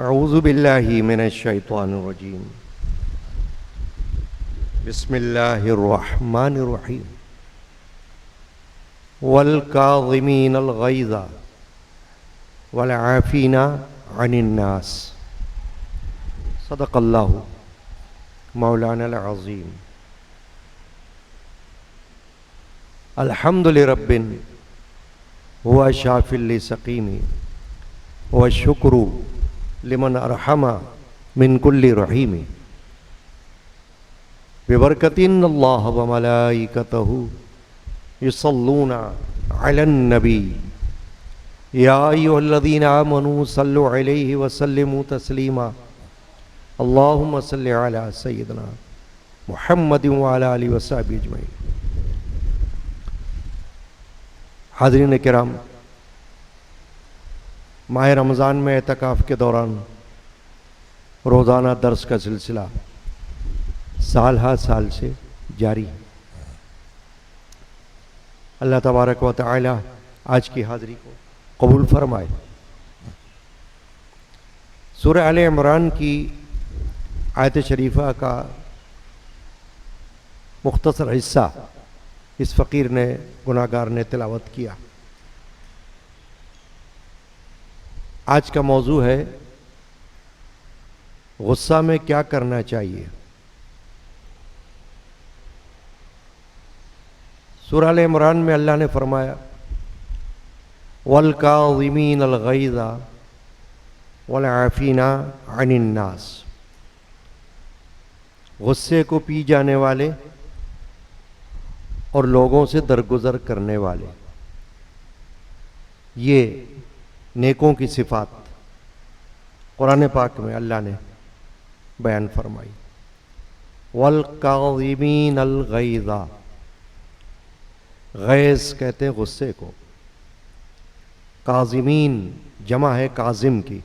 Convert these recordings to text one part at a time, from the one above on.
اعوذ باللہ من الشیطان الرجیم بسم اللہ الرحمن الرحیم والکاظمین الغیظ والعافین عن الناس صدق اللہ مولانا العظیم الحمد لرب هو شاف لسقیم والشکر لمن ارحم من کل رحیم ببرکت اللہ وملائکتہ یصلون علی النبی یا ایھا الذین آمنوا صلوا علیہ وسلموا تسلیما اللہم صل علی سیدنا محمد وعلی آلہ وصحبہ اجمعین۔ حاضرین کرام، ماہ رمضان میں اعتکاف کے دوران روزانہ درس کا سلسلہ سال ہر سال سے جاری ہے۔ اللہ تبارک و تعالی آج کی حاضری کو قبول فرمائے۔ سورہ آل عمران کی آیت شریفہ کا مختصر حصہ اس فقیر نے، گناہگار نے تلاوت کیا۔ آج کا موضوع ہے غصہ میں کیا کرنا چاہیے۔ سورہ آل عمران میں اللہ نے فرمایا وَالْكَاظِمِينَ الْغَيْظَ وَالْعَافِينَ عَنِ النَّاسِ، غصے کو پی جانے والے اور لوگوں سے درگزر کرنے والے، یہ نیکوں کی صفات قرآن پاک میں اللہ نے بیان فرمائی۔ وَالْكَاظِمِينَ الْغَيْظَ، غیظ کہتے ہیں غصے کو۔ کاظمین جمع ہے کاظم کی،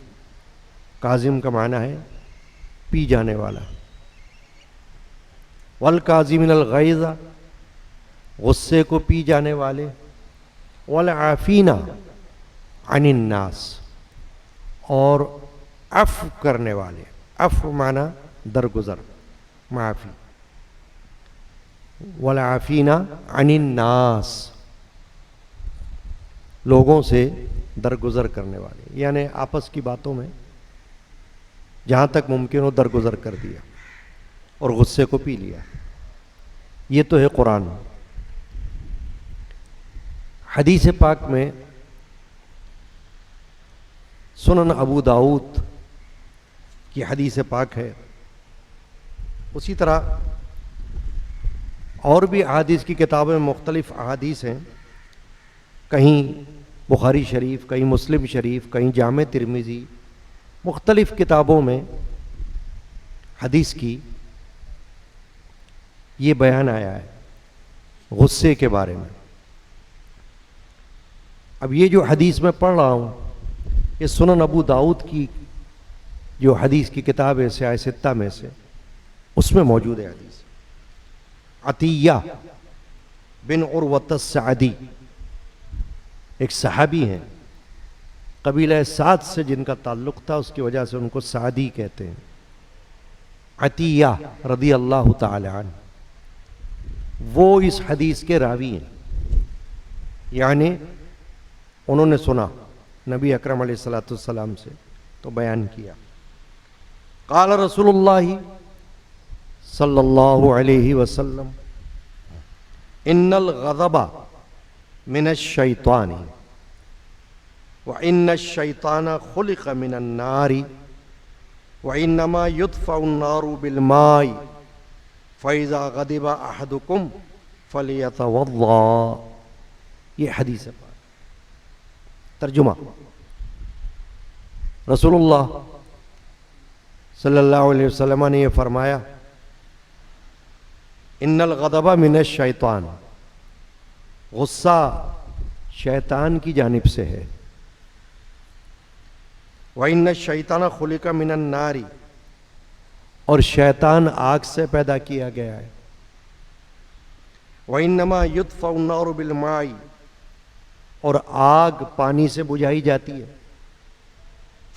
کاظم کا معنی ہے پی جانے والا۔ وَالْكَاظِمِينَ الْغَيْظَ، غصے کو پی جانے والے۔ وَالْعَافِينَ عن الناس، اور عفو کرنے والے۔ عفو معنی درگزر، معافی۔ والعافین عن الناس، لوگوں سے درگزر کرنے والے، یعنی آپس کی باتوں میں جہاں تک ممکن ہو درگزر کر دیا اور غصے کو پی لیا۔ یہ تو ہے قرآن۔ حدیث پاک میں سنن ابو داؤد کی حدیث پاک ہے، اسی طرح اور بھی احادیث کی کتابیں مختلف احادیث ہیں، کہیں بخاری شریف، کہیں مسلم شریف، کہیں جامع ترمذی، مختلف کتابوں میں حدیث کی یہ بیان آیا ہے غصے کے بارے میں۔ اب یہ جو حدیث میں پڑھ رہا ہوں، یہ سنن ابو داؤد کی جو حدیث کی کتاب ہے سیاہ ستہ میں سے، اس میں موجود ہے حدیث۔ عطیہ بن عروۃ السعدی ایک صحابی ہیں، قبیلہ سعد سے جن کا تعلق تھا، اس کی وجہ سے ان کو سعدی کہتے ہیں۔ عطیہ رضی اللہ تعالی عنہ، وہ اس حدیث کے راوی ہیں، یعنی انہوں نے سنا نبی اکرم علیہ الصلوۃ والسلام سے تو بیان کیا۔ قال رسول اللہ صلی اللہ علیہ وسلم ان الغضب من الشیطان وان الشیطان خلق من النار وانما يطفأ النار بالماء فاذا غضب احدكم فليتوضأ۔ یہ حدیث ہے۔ ترجمہ، رسول اللہ صلی اللہ علیہ وسلم نے یہ فرمایا ان الغضب من الشیطان، غصہ شیطان کی جانب سے ہے۔ وَإِنَّ الشَّيْطَانَ خُلِقَ مِنَ النَّارِ، اور شیطان آگ سے پیدا کیا گیا ہے۔ وَإِنَّمَا يُطْفَأُ النَّارُ بِالْمَاءِ، اور آگ پانی سے بجھائی جاتی ہے۔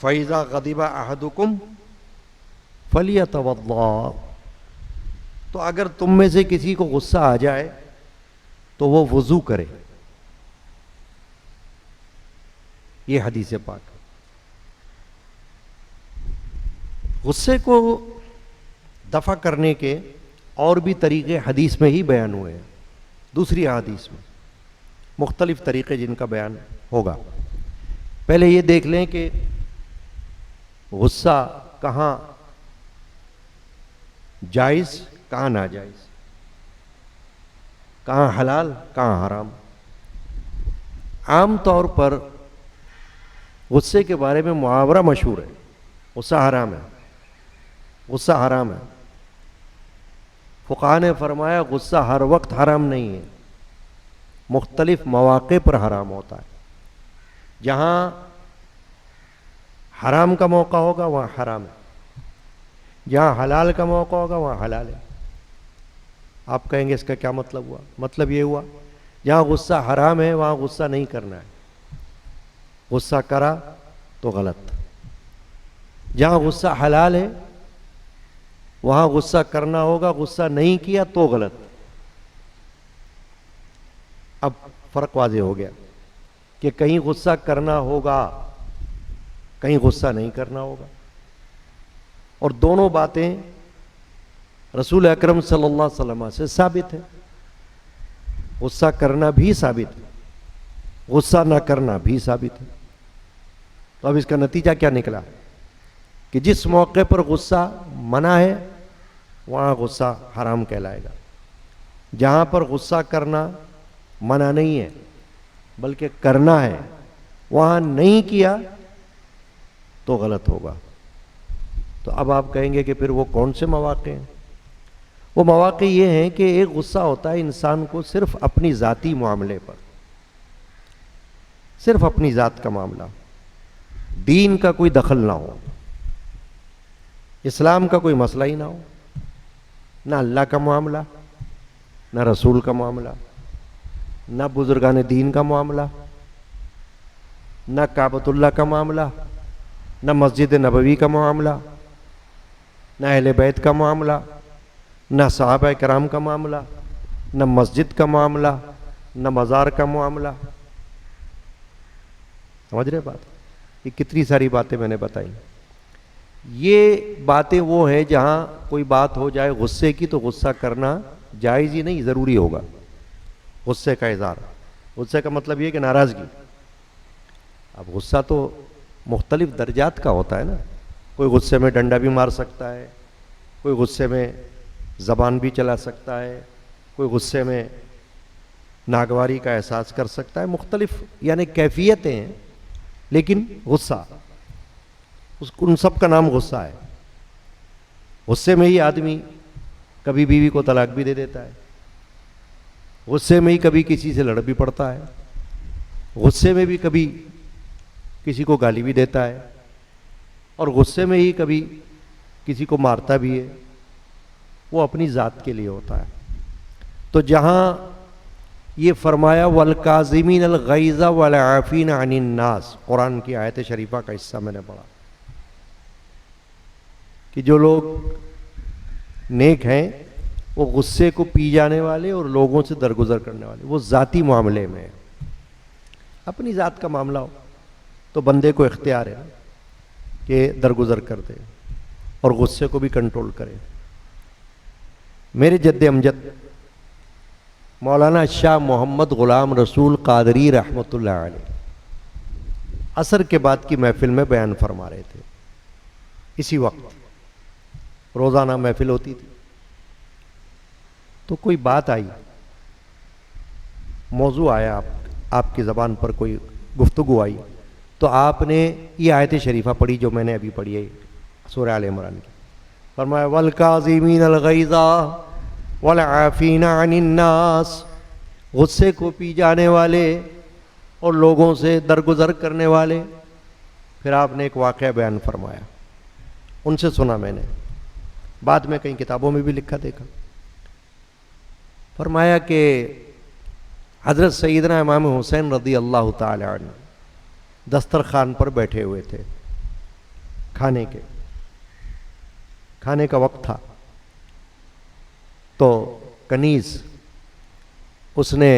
فَإِذَا غَضِبَ أَحَدُكُمْ فَلْيَتَوَضَّأْ، تو اگر تم میں سے کسی کو غصہ آ جائے تو وہ وضو کرے. یہ حدیث پاک. غصے کو دفع کرنے کے اور بھی طریقے حدیث میں ہی بیان ہوئے ہیں، دوسری احادیث میں مختلف طریقے جن کا بیان ہوگا. پہلے یہ دیکھ لیں کہ غصہ کہاں جائز کہاں ناجائز، کہاں حلال کہاں حرام. عام طور پر غصے کے بارے میں محاورہ مشہور ہے، غصہ حرام ہے، غصہ حرام ہے. فقہاء نے فرمایا غصہ ہر وقت حرام نہیں ہے، مختلف مواقع پر حرام ہوتا ہے. جہاں حرام کا موقع ہوگا وہاں حرام ہے، جہاں حلال کا موقع ہوگا وہاں حلال ہے. آپ کہیں گے اس کا کیا مطلب ہوا؟ مطلب یہ ہوا جہاں غصہ حرام ہے وہاں غصہ نہیں کرنا ہے، غصہ کرا تو غلط. جہاں غصہ حلال ہے وہاں غصہ کرنا ہوگا، غصہ نہیں کیا تو غلط. اب فرق واضح ہو گیا کہ کہیں غصہ کرنا ہوگا کہیں غصہ نہیں کرنا ہوگا، اور دونوں باتیں رسول اکرم صلی اللہ علیہ وسلم سے ثابت ہے. غصہ کرنا بھی ثابت ہے، غصہ نہ کرنا بھی ثابت ہے. تو اب اس کا نتیجہ کیا نکلا کہ جس موقع پر غصہ منع ہے وہاں غصہ حرام کہلائے گا، جہاں پر غصہ کرنا منع نہیں ہے بلکہ کرنا ہے وہاں نہیں کیا تو غلط ہوگا. تو اب آپ کہیں گے کہ پھر وہ کون سے مواقع ہیں؟ وہ مواقع یہ ہیں کہ ایک غصہ ہوتا ہے انسان کو صرف اپنی ذاتی معاملے پر، صرف اپنی ذات کا معاملہ، دین کا کوئی دخل نہ ہو، اسلام کا کوئی مسئلہ ہی نہ ہو، نہ اللہ کا معاملہ، نہ رسول کا معاملہ، نہ بزرگان دین کا معاملہ، نہ کعبۃ اللہ کا معاملہ، نہ مسجد نبوی کا معاملہ، نہ اہل بیت کا معاملہ، نہ صحابہ کرام کا معاملہ، نہ مسجد کا معاملہ، نہ مزار کا معاملہ. سمجھ رہے بات؟ یہ کتنی ساری باتیں میں نے بتائی. یہ باتیں وہ ہیں جہاں کوئی بات ہو جائے غصے کی تو غصہ کرنا جائز ہی نہیں، ضروری ہوگا. غصے کا اظہار، غصے کا مطلب یہ کہ ناراضگی. اب غصہ تو مختلف درجات کا ہوتا ہے نا، کوئی غصے میں ڈنڈا بھی مار سکتا ہے، کوئی غصے میں زبان بھی چلا سکتا ہے، کوئی غصے میں ناگواری کا احساس کر سکتا ہے. مختلف یعنی کیفیتیں ہیں، لیکن غصہ ان سب کا نام غصہ ہے. غصے میں ہی آدمی کبھی بیوی کو طلاق بھی دے دیتا ہے، غصے میں ہی کبھی کسی سے لڑ بھی پڑتا ہے، غصے میں بھی کبھی کسی کو گالی بھی دیتا ہے، اور غصے میں ہی کبھی کسی کو مارتا بھی ہے. وہ اپنی ذات کے لیے ہوتا ہے. تو جہاں یہ فرمایا وَالْكَاظِمِينَ الْغَيْظَ وَالْعَافِينَ عَنِ النَّاسِ، قرآن کی آیت شریفہ کا حصہ میں نے پڑھا کہ جو لوگ نیک ہیں وہ غصے کو پی جانے والے اور لوگوں سے درگزر کرنے والے. وہ ذاتی معاملے میں اپنی ذات کا معاملہ ہو تو بندے کو اختیار ہے کہ درگزر کر دے اور غصے کو بھی کنٹرول کرے. میرے جد امجد مولانا شاہ محمد غلام رسول قادری رحمۃ اللہ علیہ عصر کے بعد کی محفل میں بیان فرما رہے تھے. اسی وقت روزانہ محفل ہوتی تھی تو کوئی بات آئی، موضوع آیا، آپ کی زبان پر کوئی گفتگو آئی تو آپ نے یہ آیت شریفہ پڑھی جو میں نے ابھی پڑھی ہے سورہ آل عمران کی. فرمایا وَالْكَاظِمِينَ الْغَيْظَ وَالْعَافِينَ عَنِ النَّاسِ، غصے کو پی جانے والے اور لوگوں سے درگزر کرنے والے. پھر آپ نے ایک واقعہ بیان فرمایا، ان سے سنا میں نے، بعد میں کئی کتابوں میں بھی لکھا دیکھا. فرمایا کہ حضرت سیدنا امام حسین رضی اللہ تعالی عنہ دسترخوان پر بیٹھے ہوئے تھے کھانے کا وقت تھا، تو کنیز اس نے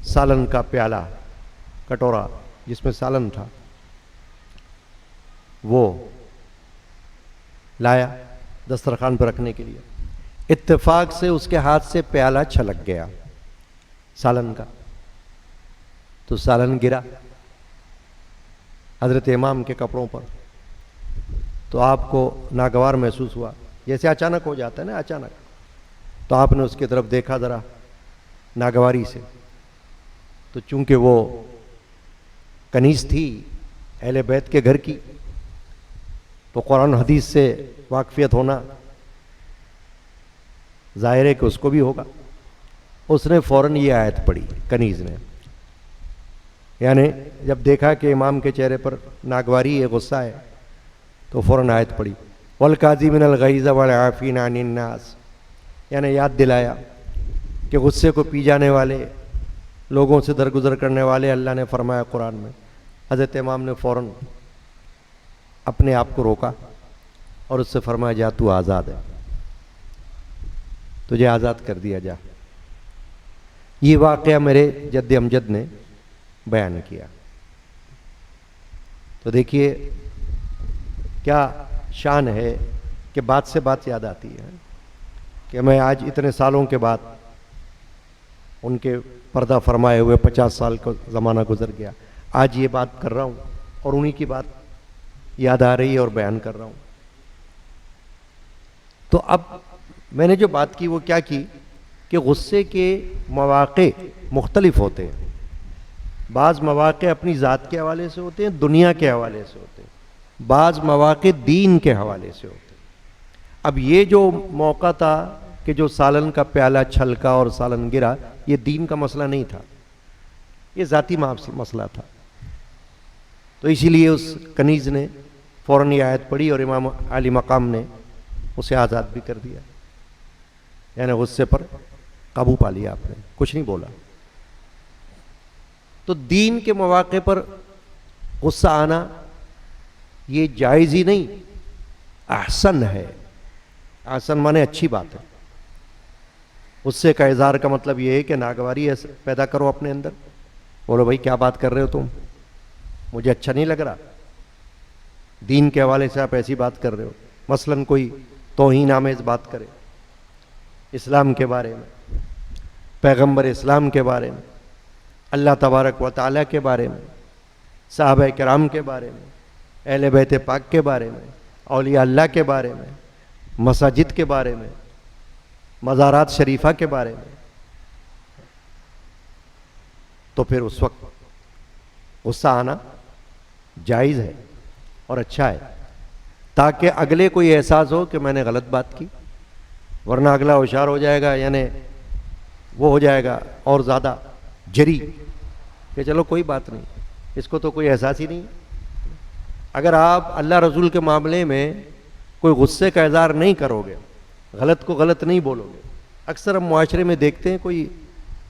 سالن کا پیالہ، کٹورا جس میں سالن تھا، وہ لایا دسترخوان پر رکھنے کے لیے۔ اتفاق سے اس کے ہاتھ سے پیالہ چھلک گیا سالن کا، تو سالن گرا حضرت امام کے کپڑوں پر، تو آپ کو ناگوار محسوس ہوا، جیسے اچانک ہو جاتا ہے نا، اچانک، تو آپ نے اس کی طرف دیکھا ذرا ناگواری سے، تو چونکہ وہ کنیز تھی اہل بیت کے گھر کی، تو قرآن حدیث سے واقفیت ہونا ظاہر ہے کہ اس کو بھی ہوگا۔ اس نے فوراً یہ آیت پڑھی، کنیز نے، یعنی جب دیکھا کہ امام کے چہرے پر ناگواری ہے، غصہ ہے، تو فوراً آیت پڑھی، وَالْكَاظِمِينَ الْغَيْظَ وَالْعَافِينَ عَنِ النَّاسِ، یعنی یاد دلایا کہ غصے کو پی جانے والے، لوگوں سے درگزر کرنے والے اللہ نے فرمایا قرآن میں۔ حضرت امام نے فوراً اپنے آپ کو روکا اور اس سے فرمایا جا تو آزاد ہے، تجھے آزاد کر دیا جا۔ یہ واقعہ میرے جد امجد نے بیان کیا۔ تو دیکھیے کیا شان ہے کہ بات سے بات یاد آتی ہے کہ میں آج اتنے سالوں کے بعد، ان کے پردہ فرمائے ہوئے 50 سال کا زمانہ گزر گیا، آج یہ بات کر رہا ہوں اور انہی کی بات یاد آ رہی ہے اور بیان کر رہا ہوں۔ تو اب میں نے جو بات کی وہ کیا کی کہ غصے کے مواقع مختلف ہوتے ہیں۔ بعض مواقع اپنی ذات کے حوالے سے ہوتے ہیں، دنیا کے حوالے سے ہوتے ہیں، بعض مواقع دین کے حوالے سے ہوتے ہیں۔ اب یہ جو موقع تھا کہ جو سالن کا پیالہ چھلکا اور سالن گرا، یہ دین کا مسئلہ نہیں تھا، یہ ذاتی مسئلہ تھا۔ تو اسی لیے اس کنیز نے فوراً یہ آیت پڑھی اور امام عالی مقام نے اسے آزاد بھی کر دیا، یعنی غصے پر قابو پا لیا، آپ نے کچھ نہیں بولا۔ تو دین کے مواقع پر غصہ آنا یہ جائز ہی نہیں، احسن ہے۔ احسن مانے اچھی بات ہے۔ غصے کا اظہار کا مطلب یہ ہے کہ ناگواری پیدا کرو اپنے اندر، بولو بھائی کیا بات کر رہے ہو تم، مجھے اچھا نہیں لگ رہا، دین کے حوالے سے آپ ایسی بات کر رہے ہو، مثلاً کوئی توہین آمیز بات کرے اسلام کے بارے میں، پیغمبر اسلام کے بارے میں، اللہ تبارک و تعالیٰ کے بارے میں، صحابہ کرام کے بارے میں، اہل بیت پاک کے بارے میں، اولیاء اللہ کے بارے میں، مساجد کے بارے میں، مزارات شریفہ کے بارے میں، تو پھر اس وقت غصہ آنا جائز ہے اور اچھا ہے، تاکہ اگلے کوئی احساس ہو کہ میں نے غلط بات کی، ورنہ اگلا ہوشیار ہو جائے گا، یعنی وہ ہو جائے گا اور زیادہ جری کہ چلو کوئی بات نہیں، اس کو تو کوئی احساس ہی نہیں۔ اگر آپ اللہ رسول کے معاملے میں کوئی غصے کا اظہار نہیں کرو گے، غلط کو غلط نہیں بولو گے، اکثر ہم معاشرے میں دیکھتے ہیں کوئی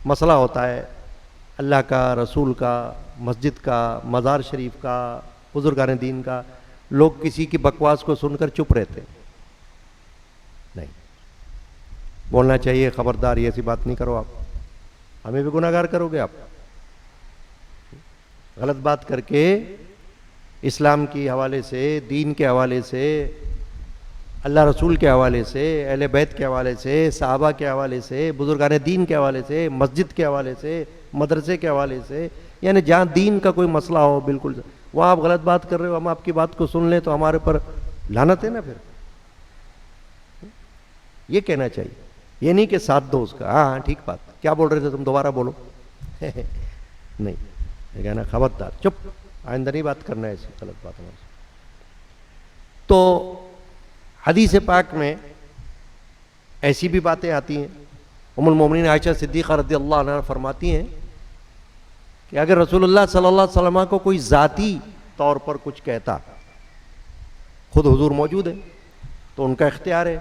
مسئلہ ہوتا ہے اللہ کا، رسول کا، مسجد کا، مزار شریف کا، بزرگان دین کا، لوگ کسی کی بکواس کو سن کر چپ رہتے ہیں۔ نہیں، بولنا چاہیے خبردار یہ ایسی بات نہیں کرو، آپ ہمیں بھی گناہ گار کرو گے۔ آپ غلط بات کر کے اسلام کے حوالے سے، دین کے حوالے سے، اللہ رسول کے حوالے سے، اہل بیت کے حوالے سے، صحابہ کے حوالے سے، بزرگان دین کے حوالے سے، مسجد کے حوالے سے، مدرسے کے حوالے سے، یعنی جہاں دین کا کوئی مسئلہ ہو بالکل وہاں آپ غلط بات کر رہے ہو، ہم آپ کی بات کو سن لیں تو ہمارے پر لعنت ہے نا۔ پھر یہ کہنا چاہیے، یہ نہیں کہ ساتھ دو اس کا، ہاں ٹھیک بات، کیا بول رہے تھے تم، دوبارہ بولو۔ نہیں، یہ کہنا خبردار، چپ، آئندہ نہیں بات کرنا ہے ایسی غلط بات ہمارے سے۔ تو حدیث پاک میں ایسی بھی باتیں آتی ہیں۔ ام المومنین عائشہ صدیقہ رضی اللہ عنہا فرماتی ہیں کہ اگر رسول اللہ صلی اللہ علیہ وسلم کو کوئی ذاتی طور پر کچھ کہتا، خود حضور موجود ہے تو ان کا اختیار ہے،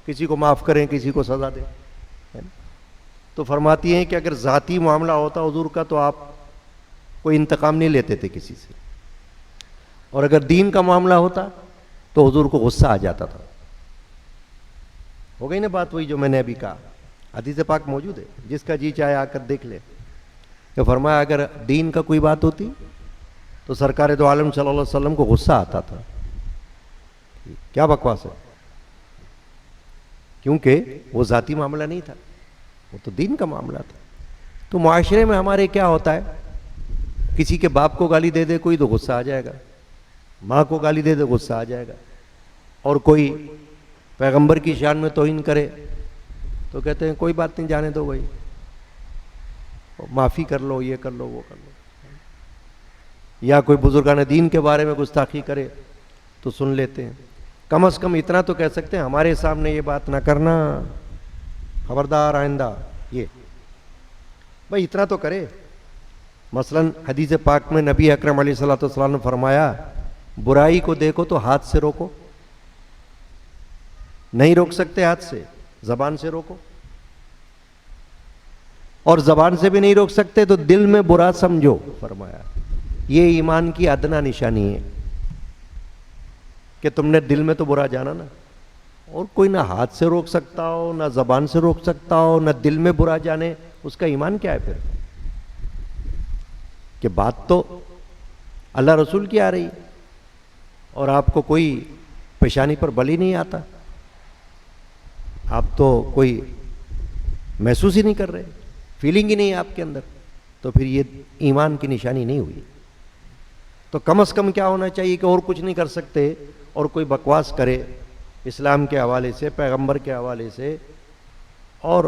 کسی کو معاف کریں، کسی کو سزا دیں۔ تو فرماتی ہیں کہ اگر ذاتی معاملہ ہوتا حضور کا تو آپ کوئی انتقام نہیں لیتے تھے کسی سے. اور اگر دین کا معاملہ ہوتا تو حضور کو غصہ آ جاتا تھا. ہو گئی نا بات وہی جو میں نے ابھی کہا. حدیث پاک موجود ہے, جس کا جی چاہے آ کر دیکھ لے. کہ فرمایا اگر دین کا کوئی بات ہوتی تو سرکار دو عالم صلی اللہ علیہ وسلم کو غصہ آتا تھا. کیا بکواس ہے, کیونکہ وہ ذاتی معاملہ نہیں تھا, وہ تو دین کا معاملہ تھا. تو معاشرے میں ہمارے کیا ہوتا ہے, کسی کے باپ کو گالی دے دے کوئی تو غصہ آ جائے گا, ماں کو گالی دے دے غصہ آ جائے گا, اور کوئی پیغمبر کی شان میں توہین کرے تو کہتے ہیں کوئی بات نہیں, جانے دو بھائی, معافی کر لو, یہ کر لو, وہ کر لو. یا کوئی بزرگان دین کے بارے میں گستاخی کرے تو سن لیتے ہیں. کم از کم اتنا تو کہہ سکتے ہیں ہمارے سامنے یہ بات نہ کرنا, خبردار آئندہ, یہ بھائی اتنا تو کرے. مثلا حدیث پاک میں نبی اکرم علیہ الصلوۃ والسلام نے فرمایا برائی کو دیکھو تو ہاتھ سے روکو. نہیں روک سکتے ہاتھ سے, زبان سے روکو. اور زبان سے بھی نہیں روک سکتے تو دل میں برا سمجھو. فرمایا یہ ایمان کی ادنا نشانی ہے کہ تم نے دل میں تو برا جانا نا. اور کوئی نہ ہاتھ سے روک سکتا ہو, نہ زبان سے روک سکتا ہو, نہ دل میں برا جانے, اس کا ایمان کیا ہے پھر؟ کہ بات تو اللہ رسول کی آ رہی ہے اور آپ کو کوئی پیشانی پر بل ہی نہیں آتا, آپ تو کوئی محسوس ہی نہیں کر رہے, فیلنگ ہی نہیں ہے آپ کے اندر, تو پھر یہ ایمان کی نشانی نہیں ہوئی. تو کم از کم کیا ہونا چاہیے کہ اور کچھ نہیں کر سکتے اور کوئی بکواس کرے اسلام کے حوالے سے, پیغمبر کے حوالے سے, اور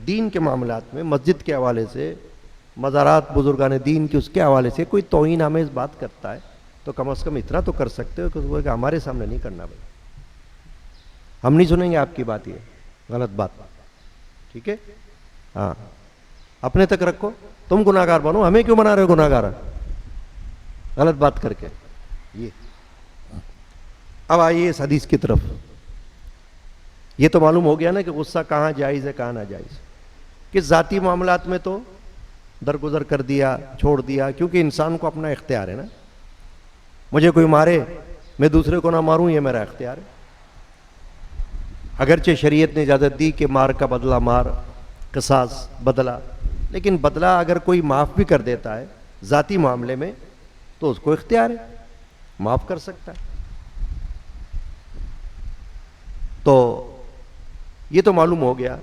دین کے معاملات میں مسجد کے حوالے سے, مزارات بزرگان دین کے اس کے حوالے سے کوئی توہین آمیز بات کرتا ہے تو کم از کم اتنا تو کر سکتے ہو کہ ہمارے سامنے نہیں کرنا بھائی, ہم نہیں سنیں گے آپ کی بات, یہ غلط بات, ٹھیک ہے. ہاں اپنے تک رکھو, تم گناہ گار بنو, ہمیں کیوں بنا رہے ہو گناہ گار غلط بات کر کے. یہ اب آئیے اس حدیث کی طرف. یہ تو معلوم ہو گیا نا کہ غصہ کہاں جائز ہے کہاں ناجائز. کہ ذاتی معاملات میں تو درگزر کر دیا, چھوڑ دیا, کیونکہ انسان کو اپنا اختیار ہے نا. مجھے کوئی مارے میں دوسرے کو نہ ماروں, یہ میرا اختیار ہے. اگرچہ شریعت نے اجازت دی کہ مار کا بدلہ مار, قصاص بدلہ, لیکن بدلہ اگر کوئی معاف بھی کر دیتا ہے ذاتی معاملے میں تو اس کو اختیار ہے, معاف کر سکتا ہے. تو یہ تو معلوم ہو گیا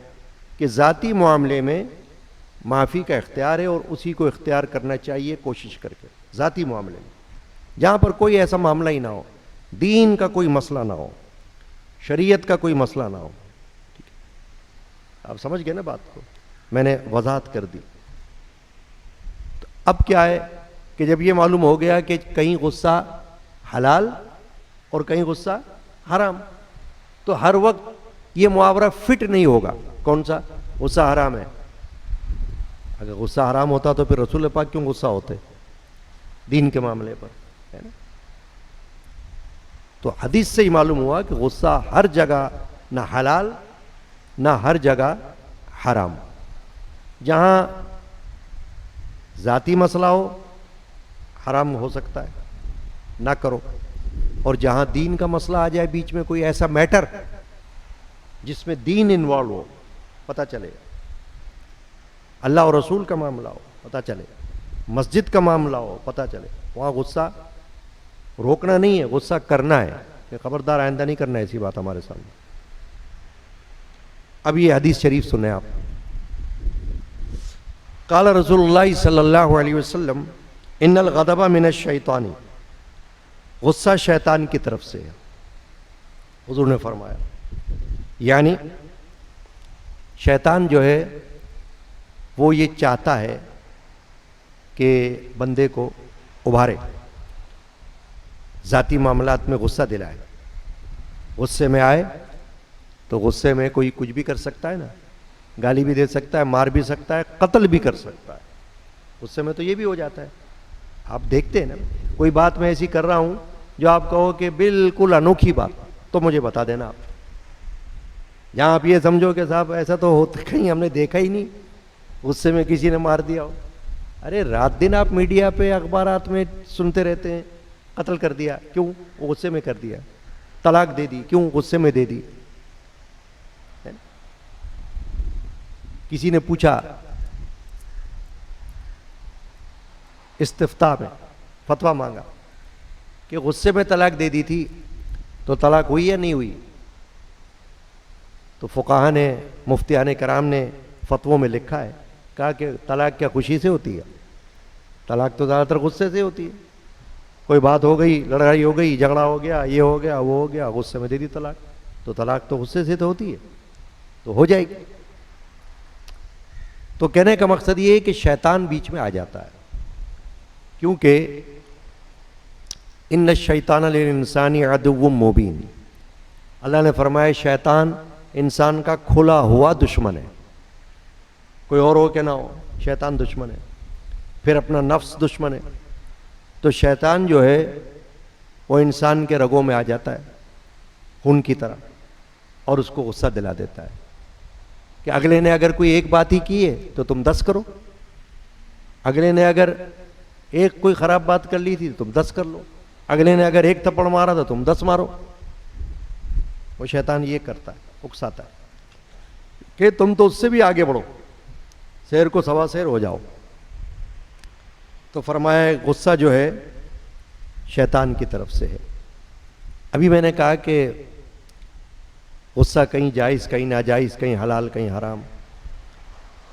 کہ ذاتی معاملے میں معافی کا اختیار ہے اور اسی کو اختیار کرنا چاہیے کوشش کر کے. ذاتی معاملے میں جہاں پر کوئی ایسا معاملہ ہی نہ ہو, دین کا کوئی مسئلہ نہ ہو, شریعت کا کوئی مسئلہ نہ ہو. آپ سمجھ گئے نا بات کو, میں نے وضاحت کر دی. تو اب کیا ہے کہ جب یہ معلوم ہو گیا کہ کہیں غصہ حلال اور کہیں غصہ حرام, تو ہر وقت یہ محاورہ فٹ نہیں ہوگا. کون سا غصہ حرام ہے؟ اگر غصہ حرام ہوتا تو پھر رسول پاک کیوں غصہ ہوتے دین کے معاملے پر, ہے نا. تو حدیث سے ہی معلوم ہوا کہ غصہ ہر جگہ نہ حلال نہ ہر جگہ حرام. جہاں ذاتی مسئلہ ہو حرام ہو سکتا ہے, نہ کرو. اور جہاں دین کا مسئلہ آ جائے بیچ میں, کوئی ایسا میٹر جس میں دین انوالو ہو, پتہ چلے, اللہ اور رسول کا معاملہ ہو پتہ چلے, مسجد کا معاملہ ہو پتہ چلے, وہاں غصہ روکنا نہیں ہے, غصہ کرنا ہے کہ خبردار آئندہ نہیں کرنا ایسی بات ہمارے سامنے. اب یہ حدیث شریف سنیں آپ. قال رسول اللہ صلی اللہ علیہ وسلم ان الغضب من الشیطان, غصہ شیطان کی طرف سے ہے. حضور نے فرمایا یعنی شیطان جو ہے وہ یہ چاہتا ہے کہ بندے کو ابھارے, ذاتی معاملات میں غصہ دلائے. غصے میں آئے تو غصے میں کوئی کچھ بھی کر سکتا ہے نا, گالی بھی دے سکتا ہے, مار بھی سکتا ہے, قتل بھی کر سکتا ہے. غصے میں تو یہ بھی ہو جاتا ہے. آپ دیکھتے ہیں نا, کوئی بات میں ایسی کر رہا ہوں جو آپ کہو کہ بالکل انوکھی بات, تو مجھے بتا دینا آپ. جہاں آپ یہ سمجھو کہ صاحب ایسا تو ہوتا کہیں ہم نے دیکھا ہی نہیں, غصے میں کسی نے مار دیا ہو, ارے رات دن آپ میڈیا پہ اخبارات میں سنتے رہتے ہیں قتل کر دیا، کیوں؟ غصے میں کر دیا. طلاق دے دی، کیوں؟ غصے میں دے دی. کسی نے پوچھا استفتاء میں فتویٰ مانگا کہ غصے میں طلاق دے دی تھی تو طلاق ہوئی یا نہیں ہوئی؟ تو فقہاء نے، مفتیان کرام نے فتووں میں لکھا ہے، کہا کہ طلاق کیا خوشی سے ہوتی ہے؟ طلاق تو زیادہ تر غصے سے ہوتی ہے. کوئی بات ہو گئی، لڑائی ہو گئی، جھگڑا ہو گیا، یہ ہو گیا، وہ ہو گیا، غصے میں دے دی طلاق. تو طلاق تو غصے سے تو ہوتی ہے، تو ہو جائے گی. تو کہنے کا مقصد یہ ہے کہ شیطان بیچ میں آ جاتا ہے، کیونکہ ان الشیطان للانسان عدو مبین. اللہ نے فرمایا شیطان انسان کا کھلا ہوا دشمن ہے. کوئی اور ہو کہ نہ ہو، شیطان دشمن ہے. پھر اپنا نفس دشمن ہے. تو شیطان جو ہے وہ انسان کے رگوں میں آ جاتا ہے خون کی طرح، اور اس کو غصہ دلا دیتا ہے کہ اگلے نے اگر کوئی ایک بات ہی کی ہے تو تم 10 کرو، اگلے نے اگر ایک کوئی خراب بات کر لی تھی تو تم 10 کر لو، اگلے نے اگر ایک تھپڑ مارا تو تم 10 مارو. وہ شیطان یہ کرتا ہے، اکساتا ہے کہ تم تو اس سے بھی آگے بڑھو، شیر کو سوا شیر ہو جاؤ. تو فرمایا غصہ جو ہے شیطان کی طرف سے ہے. ابھی میں نے کہا کہ غصہ کہیں جائز کہیں ناجائز، کہیں حلال کہیں حرام.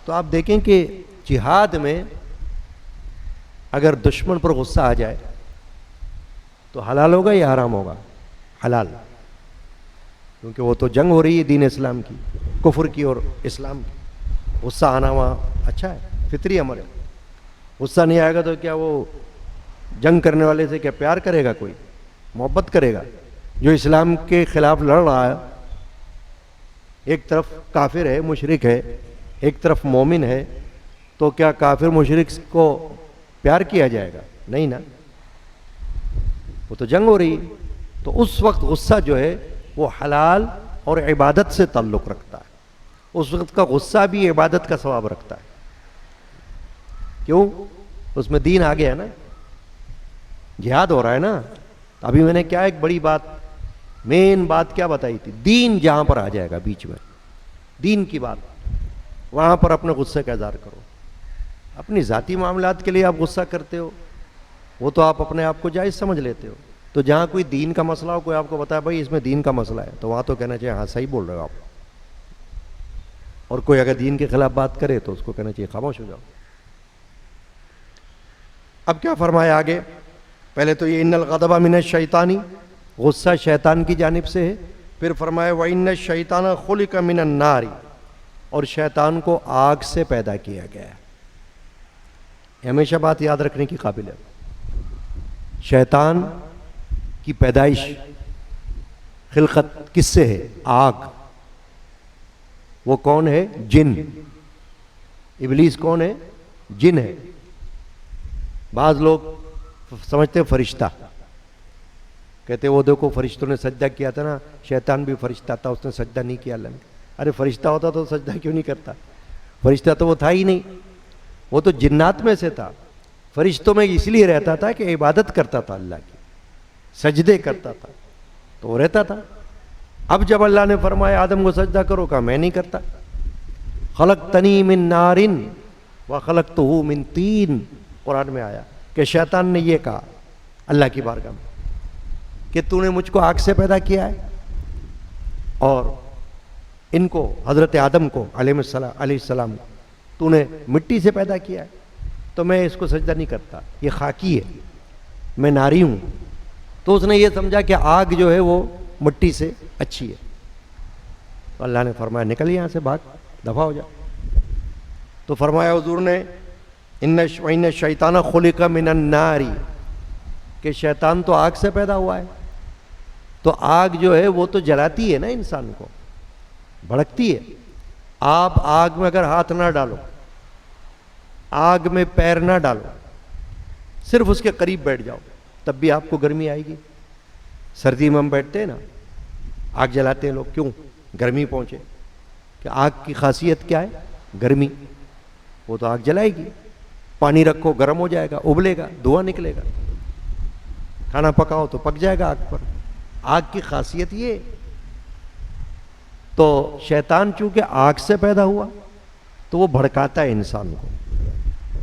تو آپ دیکھیں کہ جہاد میں اگر دشمن پر غصہ آ جائے تو حلال ہوگا یا حرام ہوگا؟ حلال، کیونکہ وہ تو جنگ ہو رہی ہے دین اسلام کی، کفر کی اور اسلام کی. غصہ آنا وہاں اچھا ہے، فطری امر ہے. غصہ نہیں آئے گا تو کیا وہ جنگ کرنے والے سے کیا پیار کرے گا؟ کوئی محبت کرے گا؟ جو اسلام کے خلاف لڑ رہا ہے، ایک طرف کافر ہے، مشرک ہے، ایک طرف مومن ہے، تو کیا کافر مشرک کو پیار کیا جائے گا؟ نہیں نا، وہ تو جنگ ہو رہی ہے. تو اس وقت غصہ جو ہے وہ حلال اور عبادت سے تعلق رکھتا ہے. اس وقت کا غصہ بھی عبادت کا ثواب رکھتا ہے. کیوں؟ اس میں دین آ گیا ہے نا، جہاد ہو رہا ہے نا. ابھی میں نے کیا ایک بڑی بات، مین بات کیا بتائی تھی؟ دین جہاں پر آ جائے گا بیچ میں، دین کی بات، وہاں پر اپنے غصے کا اظہار کرو. اپنی ذاتی معاملات کے لیے آپ غصہ کرتے ہو، وہ تو آپ اپنے آپ کو جائز سمجھ لیتے ہو. تو جہاں کوئی دین کا مسئلہ ہو، کوئی آپ کو بتایا بھائی اس میں دین کا مسئلہ ہے، تو وہاں تو کہنا چاہیے ہاں صحیح بول رہے ہو آپ. اور کوئی اگر دین کے خلاف بات کرے تو اس کو کہنا چاہیے خاموش ہو جاؤ. اب کیا فرمایا آگے؟ پہلے تو یہ ان الغضب من الشیطانی، غصہ شیطان کی جانب سے ہے. پھر فرمایا وَإِنَّ الشَّيْطَانَ خُلِقَ مِنَ النَّارِ، اور شیطان کو آگ سے پیدا کیا گیا ہے. یہ ہمیشہ بات یاد رکھنے کی قابل ہے. شیطان کی پیدائش، خلقت کس سے ہے؟ آگ. وہ کون ہے؟ جن. ابلیس کون ہے؟ جن ہے. بعض لوگ سمجھتے فرشتہ، کہتے وہ دیکھو فرشتوں نے سجدہ کیا تھا نا، شیطان بھی فرشتہ تھا، اس نے سجدہ نہیں کیا اللہ نے. ارے فرشتہ ہوتا تو سجدہ کیوں نہیں کرتا؟ فرشتہ تو وہ تھا ہی نہیں، وہ تو جنات میں سے تھا. فرشتوں میں اس لیے رہتا تھا کہ عبادت کرتا تھا اللہ کی، سجدے کرتا تھا، تو وہ رہتا تھا. اب جب اللہ نے فرمایا آدم کو سجدہ کرو، کہا میں نہیں کرتا. خلقتنی من نار وخلقتہ من طین، قرآن میں آیا کہ شیطان نے یہ کہا اللہ کی بارگاہ میں کہ تو نے مجھ کو آگ سے پیدا کیا ہے اور ان کو، حضرت آدم کو علیہ السلام تو نے مٹی سے پیدا کیا ہے، تو میں اس کو سجدہ نہیں کرتا، یہ خاکی ہے، میں ناری ہوں. تو اس نے یہ سمجھا کہ آگ جو ہے وہ مٹی سے اچھی ہے. تو اللہ نے فرمایا نکل یہاں سے، بھاگ، دفع ہو جا. تو فرمایا حضور نے ان الشیطان خلق من النار، کہ شیطان تو آگ سے پیدا ہوا ہے. تو آگ جو ہے وہ تو جلاتی ہے نا انسان کو، بھڑکتی ہے. آپ آگ میں اگر ہاتھ نہ ڈالو، آگ میں پیر نہ ڈالو، صرف اس کے قریب بیٹھ جاؤ، تب بھی آپ کو گرمی آئے گی. سردی میں ہم بیٹھتے ہیں نا، آگ جلاتے ہیں لوگ، کیوں؟ گرمی پہنچے. کہ آگ کی خاصیت کیا ہے؟ گرمی. وہ تو آگ جلائے گی. پانی رکھو گرم ہو جائے گا، ابلے گا، دھواں نکلے گا. کھانا پکاؤ تو پک جائے گا آگ پر. آگ کی خاصیت یہ. تو شیطان چونکہ آگ سے پیدا ہوا تو وہ بھڑکاتا ہے انسان کو.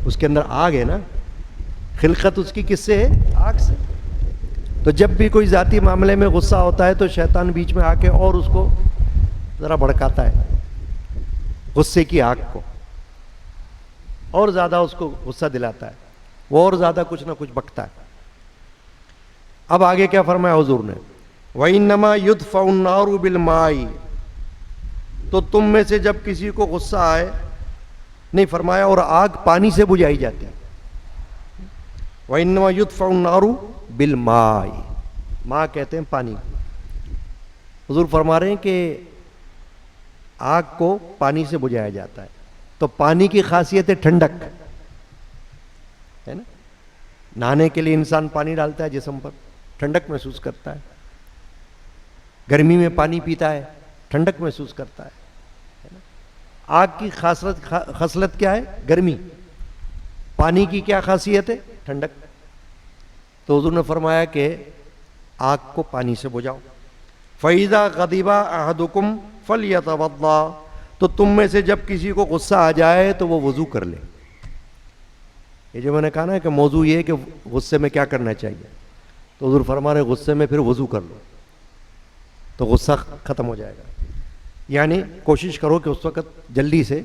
اس کے اندر آگ ہے نا، خلقت اس کی کس سے ہے؟ آگ سے. تو جب بھی کوئی ذاتی معاملے میں غصہ ہوتا ہے تو شیطان بیچ میں آ کے اور اس کو ذرا بھڑکاتا ہے، غصے کی آگ کو، اور زیادہ اس کو غصہ دلاتا ہے، وہ اور زیادہ کچھ نہ کچھ بکتا ہے. اب آگے کیا فرمایا حضور نے؟ وَإِنَّمَا يُدْفَعُ النَّارُ بِالْمَاءِ. تو تم میں سے جب کسی کو غصہ آئے، نہیں فرمایا اور آگ پانی سے بجھائی جاتی ہے. وَإِنَّمَا يُدْفَعُ النَّارُ بِالْمَاءِ. ماء کہتے ہیں پانی. حضور فرما رہے ہیں کہ آگ کو پانی سے بجھایا جاتا ہے. تو پانی کی خاصیت ہے ٹھنڈک، ہے نا. نہانے کے لیے انسان پانی ڈالتا ہے جسم پر، ٹھنڈک محسوس کرتا ہے. گرمی میں پانی پیتا ہے، ٹھنڈک محسوس کرتا ہے. آگ کی خصلت کیا ہے؟ گرمی. پانی کی کیا خاصیت ہے؟ ٹھنڈک. تو حضور نے فرمایا کہ آگ کو پانی سے بجھاؤ. فَإِذَا غَضِبَ أَحَدُكُمْ فَلْيَتَوَضَّأْ. تو تم میں سے جب کسی کو غصہ آ جائے تو وہ وضو کر لے. یہ جو میں نے کہا نا کہ موضوع یہ ہے کہ غصے میں کیا کرنا چاہیے، تو حضور فرما رہے غصے میں پھر وضو کر لو تو غصہ ختم ہو جائے گا. یعنی کوشش کرو کہ اس وقت جلدی سے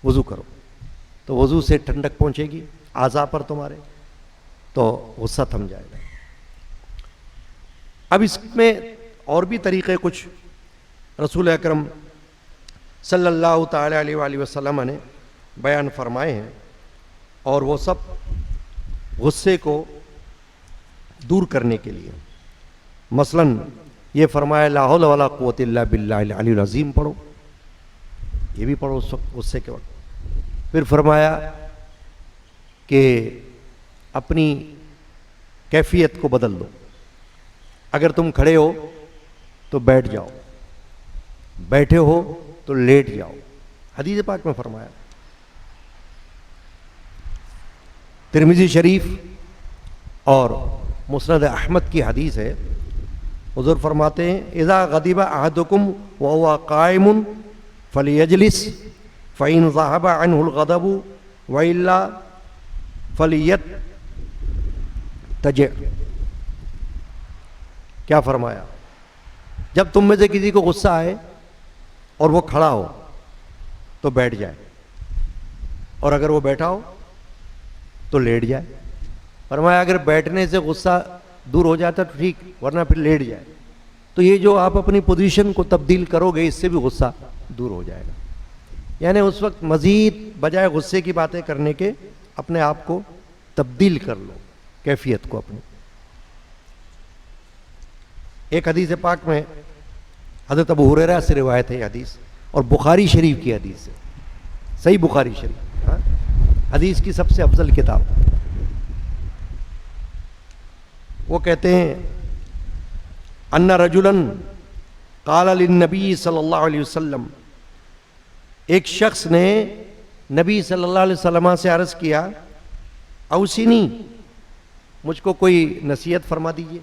وضو کرو، تو وضو سے ٹھنڈک پہنچے گی اعضاء پر تمہارے، تو غصہ تھم جائے گا. اب اس میں اور بھی طریقے کچھ رسول اکرم صلی اللہ تعالی علیہ وآلہ وسلم نے بیان فرمائے ہیں، اور وہ سب غصے کو دور کرنے کے لیے. مثلاً یہ فرمایا لا حول ولا قوت الا باللہ العلی العظیم پڑھو، یہ بھی پڑھو اس وقت غصے کے وقت. پھر فرمایا کہ اپنی کیفیت کو بدل دو. اگر تم کھڑے ہو تو بیٹھ جاؤ، بیٹھے ہو تو لیٹ جاؤ. حدیث پاک میں فرمایا. ترمذی شریف اور مسند احمد کی حدیث ہے. حضور فرماتے ہیں اذا غضب احدکم وهو قائم فليجلس فإن ذهب عنه الغضب وإلا فليتجع. کیا فرمایا؟ جب تم میں سے کسی کو غصہ آئے اور وہ کھڑا ہو تو بیٹھ جائے، اور اگر وہ بیٹھا ہو تو لیٹ جائے. فرمایا اگر بیٹھنے سے غصہ دور ہو جاتا تو ٹھیک، ورنہ پھر لیٹ جائے. تو یہ جو آپ اپنی پوزیشن کو تبدیل کرو گے اس سے بھی غصہ دور ہو جائے گا. یعنی اس وقت مزید بجائے غصے کی باتیں کرنے کے اپنے آپ کو تبدیل کر لو، کیفیت کو اپنی. ایک حدیث پاک میں حضرت ابو ہریرہ سے روایت ہے یہ حدیث، اور بخاری شریف کی حدیث ہے، صحیح بخاری شریف، حدیث کی سب سے افضل کتاب. وہ کہتے ہیں ان رجلا قال للنبی صلی اللہ علیہ وسلم. ایک شخص نے نبی صلی اللہ علیہ وسلم سے عرض کیا اوصنی، مجھ کو کوئی نصیحت فرما دیجئے.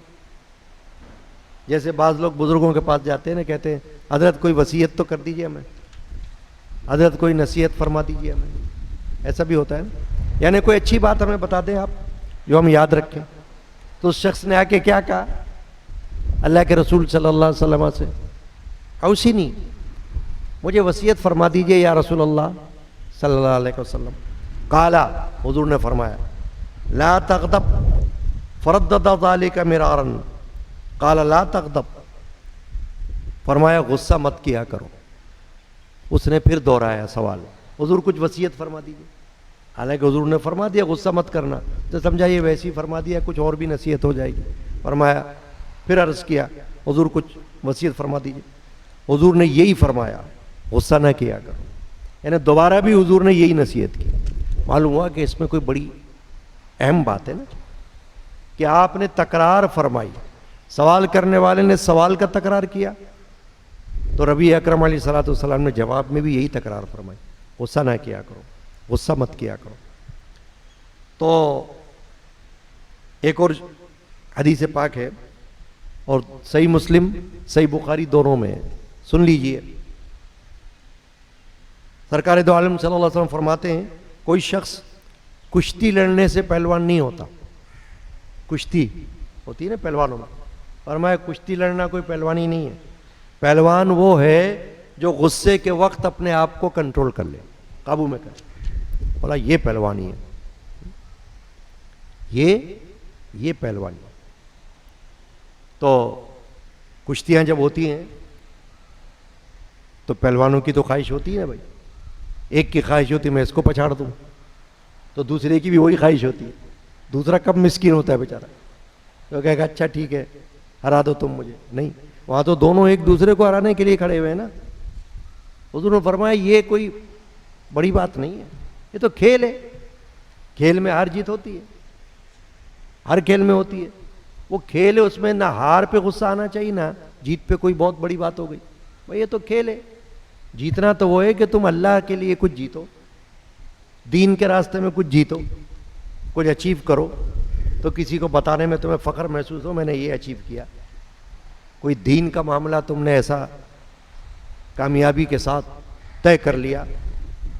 جیسے بعض لوگ بزرگوں کے پاس جاتے ہیں نا، کہتے ہیں حضرت کوئی وصیت تو کر دیجئے ہمیں، حضرت کوئی نصیحت فرما دیجئے ہمیں. ایسا بھی ہوتا ہے نا، یعنی کوئی اچھی بات ہمیں بتا دیں آپ جو ہم یاد رکھیں. تو اس شخص نے آ کے کیا کہا اللہ کے رسول صلی اللہ علیہ وسلم سے، اوصنی، مجھے وصیت فرما دیجئے یا رسول اللہ صلی اللہ علیہ وسلم. قال، حضور نے فرمایا لا تغضب، فردد ذلك مرارا. قال لا تغضب، فرمایا غصہ مت کیا کرو. اس نے پھر دہرایا سوال، حضور کچھ وصیت فرما دیجئے. حالانکہ حضور نے فرما دیا غصہ مت کرنا، تو سمجھا یہ ویسی فرما دیا کچھ اور بھی نصیحت ہو جائے گی. فرمایا، پھر عرض کیا حضور کچھ وصیت فرما دیجئے. حضور نے یہی فرمایا غصہ نہ کیا کرو. یعنی دوبارہ بھی حضور نے یہی نصیحت کی. معلوم ہوا کہ اس میں کوئی بڑی اہم بات ہے نا، کہ آپ نے تکرار فرمائی. سوال کرنے والے نے سوال کا تکرار کیا تو نبی اکرم علیہ الصلوۃ والسلام نے جواب میں بھی یہی تکرار فرمائی، غصہ نہ کیا کرو، غصہ مت کیا کرو. تو ایک اور حدیث پاک ہے اور صحیح مسلم صحیح بخاری دونوں میں ہے، سن لیجئے۔ سرکار دو عالم صلی اللہ علیہ وسلم فرماتے ہیں کوئی شخص کشتی لڑنے سے پہلوان نہیں ہوتا۔ کشتی ہوتی ہے نا پہلوانوں میں، فرمایا کشتی لڑنا کوئی پہلوانی نہیں ہے، پہلوان وہ ہے جو غصے کے وقت اپنے آپ کو کنٹرول کر لے، قابو میں کر لے۔ بولا یہ پہلوانی ہے، یہ پہلوانی۔ تو کشتیاں جب ہوتی ہیں تو پہلوانوں کی تو خواہش ہوتی ہے بھائی، ایک کی خواہش ہوتی ہے میں اس کو پچھاڑ دوں، تو دوسرے کی بھی وہی خواہش ہوتی ہے۔ دوسرا کب مسکین ہوتا ہے بیچارہ، تو کہے گا اچھا ٹھیک ہے ہرا دو تم مجھے، نہیں، وہاں تو دونوں ایک دوسرے کو ہرانے کے لیے کھڑے ہوئے ہیں نا۔ حضور نے فرمایا یہ کوئی بڑی بات نہیں ہے، یہ تو کھیل ہے، کھیل میں ہار جیت ہوتی ہے، ہر کھیل میں ہوتی ہے، وہ کھیل ہے، اس میں نہ ہار پہ غصہ آنا چاہیے نہ جیت پہ کوئی بہت بڑی بات ہو گئی۔ بھائی یہ تو کھیل ہے، جیتنا تو وہ ہے کہ تم اللہ کے لیے کچھ جیتو، دین کے راستے میں کچھ جیتو، کچھ اچیو کرو، تو کسی کو بتانے میں تمہیں فخر محسوس ہو میں نے یہ اچیو کیا۔ کوئی دین کا معاملہ تم نے ایسا کامیابی کے ساتھ طے کر لیا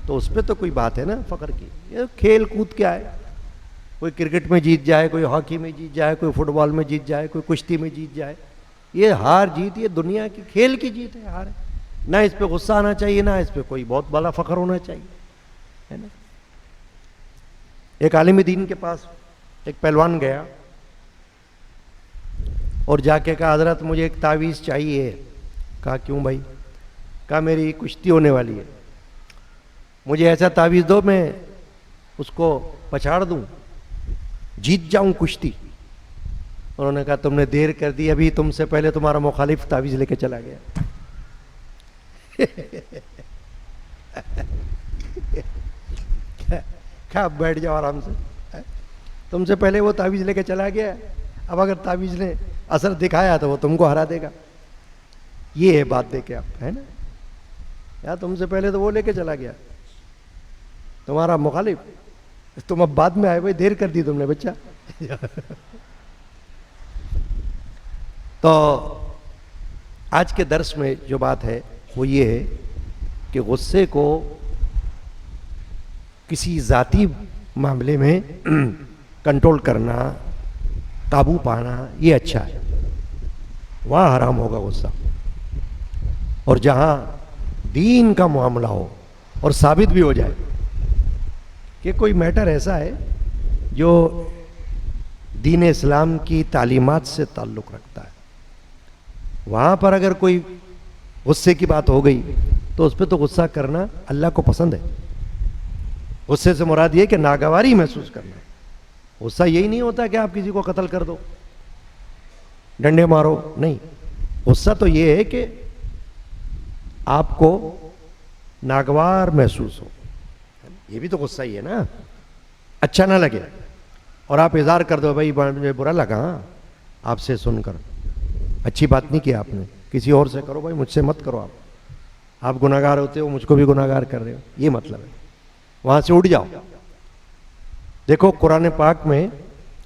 تو اس پہ تو کوئی بات ہے نا فخر کی۔ یہ کھیل کود کیا ہے، کوئی کرکٹ میں جیت جائے، کوئی ہاکی میں جیت جائے، کوئی فٹ بال میں جیت جائے، کوئی کشتی میں جیت جائے، یہ ہار جیت یہ دنیا کی کھیل کی جیت ہے، ہار ہے، نہ اس پہ غصہ آنا چاہیے، نہ اس پہ کوئی بہت بڑا فخر ہونا چاہیے، ہے نا۔ ایک عالم دین کے پاس ایک پہلوان گیا اور جا کے کہا حضرت مجھے ایک تعویذ چاہیے۔ کہا کیوں بھائی؟ کہا میری کشتی ہونے والی ہے، مجھے ایسا تعویذ دو میں اس کو پچھاڑ دوں، جیت جاؤں کشتی۔ انہوں نے کہا تم نے دیر کر دی، ابھی تم سے پہلے تمہارا مخالف تعویذ لے کے چلا گیا۔ کہا اب بیٹھ جاؤ آرام سے، تم سے پہلے وہ تعویذ لے کے چلا گیا، اب اگر تعویذ نے اثر دکھایا تو وہ تم کو ہرا دے گا۔ یہ ہے بات، دیکھیں آپ، ہے نا، یا تم سے پہلے تو وہ لے کے چلا گیا تمہارا مخالف، تم اب بعد میں آئے، بھائی دیر کر دی تم نے بچہ۔ تو آج کے درس میں جو بات ہے وہ یہ ہے کہ غصے کو کسی ذاتی معاملے میں کنٹرول کرنا، قابو پانا، یہ اچھا ہے، وہاں حرام ہوگا غصہ۔ اور جہاں دین کا معاملہ ہو اور ثابت بھی ہو جائے کہ کوئی میٹر ایسا ہے جو دین اسلام کی تعلیمات سے تعلق رکھتا ہے، وہاں پر اگر کوئی غصے کی بات ہو گئی تو اس پہ تو غصہ کرنا اللہ کو پسند ہے۔ غصے سے مراد یہ کہ ناگواری محسوس کرنا ہے۔ غصہ یہی نہیں ہوتا کہ آپ کسی کو قتل کر دو، ڈنڈے مارو، نہیں، غصہ تو یہ ہے کہ آپ کو ناگوار محسوس ہو، یہ بھی تو غصہ ہی ہے نا، اچھا نہ لگے اور آپ اظہار کر دو بھائی مجھے برا لگا آپ سے سن کر، اچھی بات نہیں کی آپ نے، کسی اور سے کرو بھائی، مجھ سے مت کرو، آپ گناہ گار ہوتے ہو، مجھ کو بھی گناہ گار کر رہے ہو، یہ مطلب ہے، وہاں سے اٹھ جاؤ۔ دیکھو قرآن پاک میں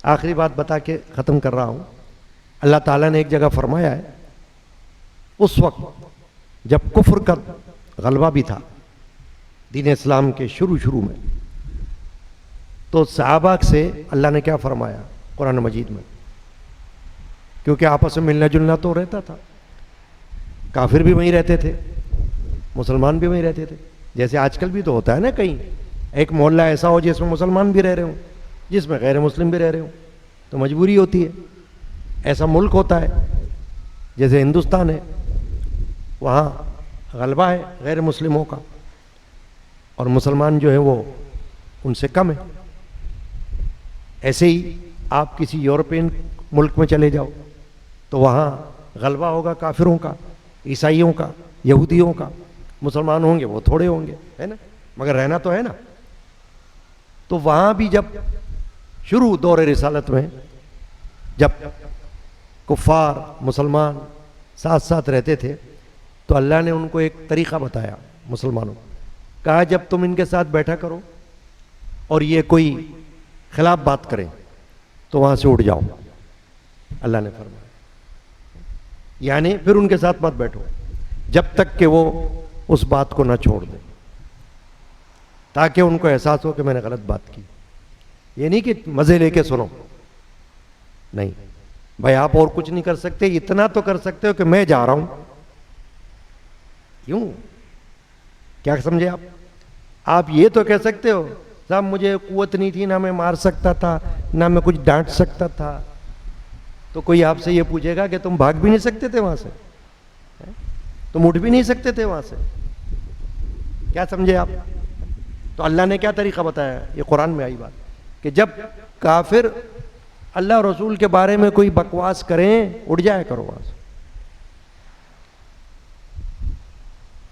آخری بات بتا کے ختم کر رہا ہوں، اللہ تعالیٰ نے ایک جگہ فرمایا ہے، اس وقت جب کفر کا غلبہ بھی تھا دین اسلام کے شروع میں، تو صحابہ سے اللہ نے کیا فرمایا قرآن مجید میں، کیونکہ آپس میں ملنا جلنا تو رہتا تھا، کافر بھی وہیں رہتے تھے، مسلمان بھی وہیں رہتے تھے، جیسے آج کل بھی تو ہوتا ہے نا، کہیں ایک محلہ ایسا ہو جس میں مسلمان بھی رہ رہے ہوں، جس میں غیر مسلم بھی رہ رہے ہوں، تو مجبوری ہوتی ہے، ایسا ملک ہوتا ہے جیسے ہندوستان ہے، وہاں غلبہ ہے غیر مسلموں کا اور مسلمان جو ہیں وہ ان سے کم ہے۔ ایسے ہی آپ کسی یورپین ملک میں چلے جاؤ تو وہاں غلبہ ہوگا کافروں کا، عیسائیوں کا، یہودیوں کا، مسلمان ہوں گے وہ تھوڑے ہوں گے، ہے نا، مگر رہنا تو ہے نا۔ تو وہاں بھی جب شروع دور رسالت میں جب کفار مسلمان ساتھ ساتھ رہتے تھے تو اللہ نے ان کو ایک طریقہ بتایا، مسلمانوں کو کہا جب تم ان کے ساتھ بیٹھا کرو اور یہ کوئی خلاف بات کریں تو وہاں سے اٹھ جاؤ، اللہ نے فرمایا، یعنی پھر ان کے ساتھ مت بیٹھو جب تک کہ وہ اس بات کو نہ چھوڑ دیں، تاکہ ان کو احساس ہو کہ میں نے غلط بات کی۔ یہ نہیں کہ مزے لے کے سنو، نہیں بھائی، آپ اور کچھ نہیں کر سکتے، اتنا تو کر سکتے ہو کہ میں جا رہا ہوں، کیوں، کیا سمجھے آپ یہ تو کہہ سکتے ہو صاحب مجھے قوت نہیں تھی، نہ میں مار سکتا تھا، نہ میں کچھ ڈانٹ سکتا تھا، تو کوئی آپ سے یہ پوچھے گا کہ تم بھاگ بھی نہیں سکتے تھے وہاں سے، تم اٹھ بھی نہیں سکتے تھے وہاں سے، کیا سمجھے آپ؟ تو اللہ نے کیا طریقہ بتایا، یہ قرآن میں آئی بات کہ جب کافر اللہ اور رسول کے بارے میں کوئی بکواس کریں، اٹھ جایا کرو وہاں سے،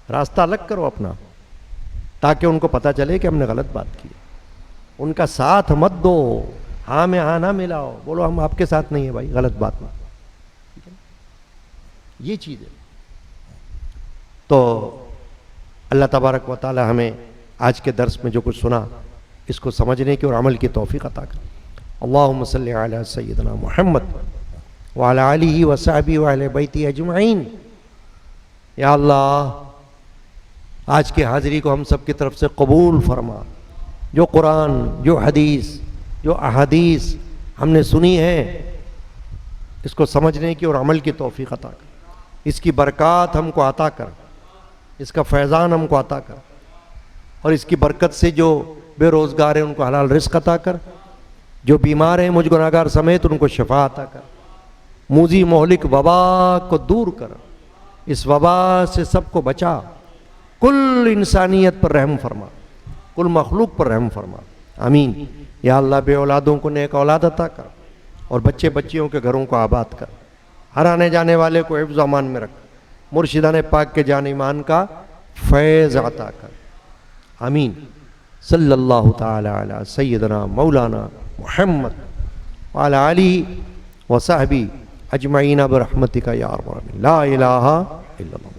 راستہ الگ کرو اپنا، تاکہ ان کو پتہ چلے کہ ہم نے غلط بات کی۔ ان کا ساتھ مت دو، ہاں میں ہاں نہ ملاؤ، بولو ہم آپ کے ساتھ نہیں ہیں بھائی، غلط بات نہ، یہ چیز ہے۔ تو اللہ تبارک و تعالی ہمیں آج کے درس میں جو کچھ سنا اس کو سمجھنے کی اور عمل کی توفیق عطا کرے۔ اللہم صلی علی سیدنا محمد وعلی آلہ وصحبہ وعلی بیتہ اجمعین۔ یا اللہ آج کی حاضری کو ہم سب کی طرف سے قبول فرما، جو قرآن، جو حدیث، جو احادیث ہم نے سنی ہے اس کو سمجھنے کی اور عمل کی توفیق عطا کر، اس کی برکات ہم کو عطا کر، اس کا فیضان ہم کو عطا کر، اور اس کی برکت سے جو بے روزگار ہیں ان کو حلال رزق عطا کر، جو بیمار ہیں مجھ گناہگار سمیت ان کو شفا عطا کر، موذی مہلک وبا کو دور کر، اس وبا سے سب کو بچا، کل انسانیت پر رحم فرما، کل مخلوق پر رحم فرما، آمین۔ یا اللہ بے اولادوں کو نیک اولاد عطا کر، اور بچے بچیوں کے گھروں کو آباد کر، ہر آنے جانے والے کو حفظ و امان میں رکھ، مرشدان پاک کے جان ایمان کا فیض عطا کر، آمین۔ صلی اللہ تعالی علی سیدنا مولانا محمد وعلی آلہ وصحبہ اجمعین برحمتک یا ارحم الراحمین، لا الہ الا اللہ۔